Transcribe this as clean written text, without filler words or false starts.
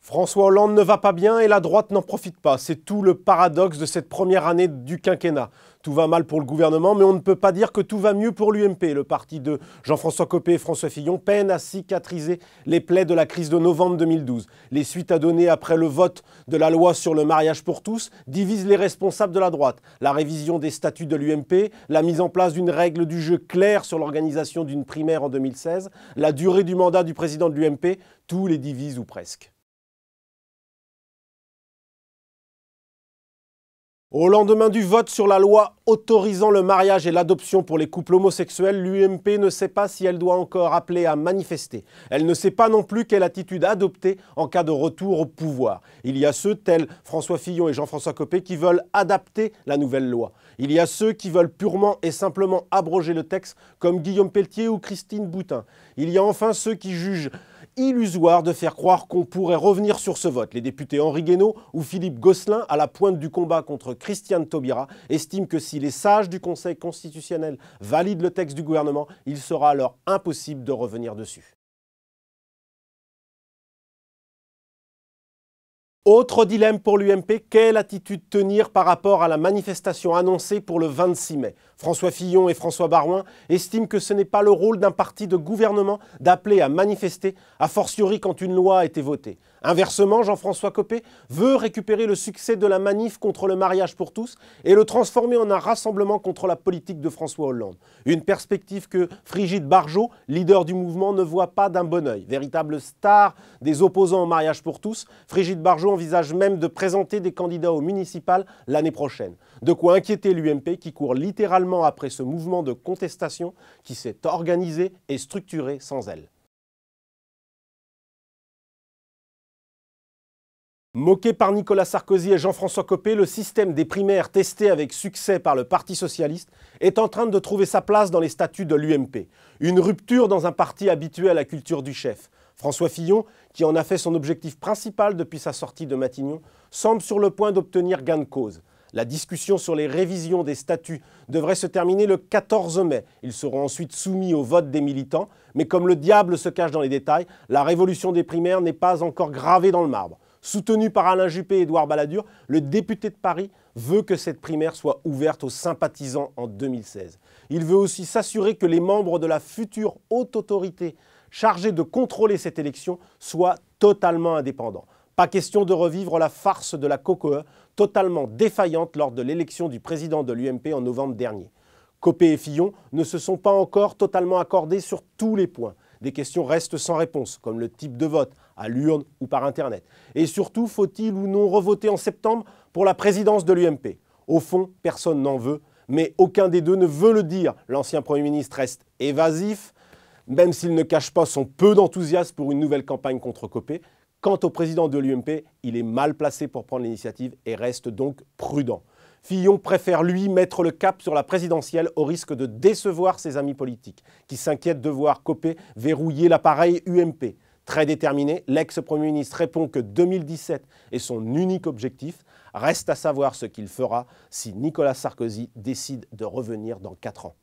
François Hollande ne va pas bien et la droite n'en profite pas. C'est tout le paradoxe de cette première année du quinquennat. Tout va mal pour le gouvernement, mais on ne peut pas dire que tout va mieux pour l'UMP. Le parti de Jean-François Copé et François Fillon peine à cicatriser les plaies de la crise de novembre 2012. Les suites à donner après le vote de la loi sur le mariage pour tous divisent les responsables de la droite. La révision des statuts de l'UMP, la mise en place d'une règle du jeu claire sur l'organisation d'une primaire en 2016, la durée du mandat du président de l'UMP, tout les divise ou presque. Au lendemain du vote sur la loi autorisant le mariage et l'adoption pour les couples homosexuels, l'UMP ne sait pas si elle doit encore appeler à manifester. Elle ne sait pas non plus quelle attitude adopter en cas de retour au pouvoir. Il y a ceux, tels François Fillon et Jean-François Copé, qui veulent adapter la nouvelle loi. Il y a ceux qui veulent purement et simplement abroger le texte, comme Guillaume Pelletier ou Christine Boutin. Il y a enfin ceux qui jugent illusoire de faire croire qu'on pourrait revenir sur ce vote. Les députés Henri Guénaud ou Philippe Gosselin, à la pointe du combat contre Christiane Taubira, estiment que si les sages du Conseil constitutionnel valident le texte du gouvernement, il sera alors impossible de revenir dessus. Autre dilemme pour l'UMP, quelle attitude tenir par rapport à la manifestation annoncée pour le 26 mai? François Fillon et François Baroin estiment que ce n'est pas le rôle d'un parti de gouvernement d'appeler à manifester, a fortiori quand une loi a été votée. Inversement, Jean-François Copé veut récupérer le succès de la manif contre le mariage pour tous et le transformer en un rassemblement contre la politique de François Hollande. Une perspective que Frigide Barjot, leader du mouvement, ne voit pas d'un bon œil. Véritable star des opposants au mariage pour tous, Frigide Barjot envisage même de présenter des candidats aux municipales l'année prochaine. De quoi inquiéter l'UMP qui court littéralement après ce mouvement de contestation qui s'est organisé et structuré sans elle. Moqué par Nicolas Sarkozy et Jean-François Copé, le système des primaires testé avec succès par le Parti socialiste est en train de trouver sa place dans les statuts de l'UMP. Une rupture dans un parti habitué à la culture du chef. François Fillon, qui en a fait son objectif principal depuis sa sortie de Matignon, semble sur le point d'obtenir gain de cause. La discussion sur les révisions des statuts devrait se terminer le 14 mai. Ils seront ensuite soumis au vote des militants. Mais comme le diable se cache dans les détails, la révolution des primaires n'est pas encore gravée dans le marbre. Soutenu par Alain Juppé et Édouard Balladur, le député de Paris veut que cette primaire soit ouverte aux sympathisants en 2016. Il veut aussi s'assurer que les membres de la future haute autorité chargée de contrôler cette élection soient totalement indépendants. Pas question de revivre la farce de la COCOE, totalement défaillante lors de l'élection du président de l'UMP en novembre dernier. Copé et Fillon ne se sont pas encore totalement accordés sur tous les points. Des questions restent sans réponse, comme le type de vote, à l'urne ou par Internet. Et surtout, faut-il ou non revoter en septembre pour la présidence de l'UMP? Au fond, personne n'en veut, mais aucun des deux ne veut le dire. L'ancien Premier ministre reste évasif, même s'il ne cache pas son peu d'enthousiasme pour une nouvelle campagne contre Copé. Quant au président de l'UMP, il est mal placé pour prendre l'initiative et reste donc prudent. Fillon préfère, lui, mettre le cap sur la présidentielle au risque de décevoir ses amis politiques, qui s'inquiètent de voir Copé verrouiller l'appareil UMP. Très déterminé, l'ex-premier ministre répond que 2017 est son unique objectif. Reste à savoir ce qu'il fera si Nicolas Sarkozy décide de revenir dans 4 ans.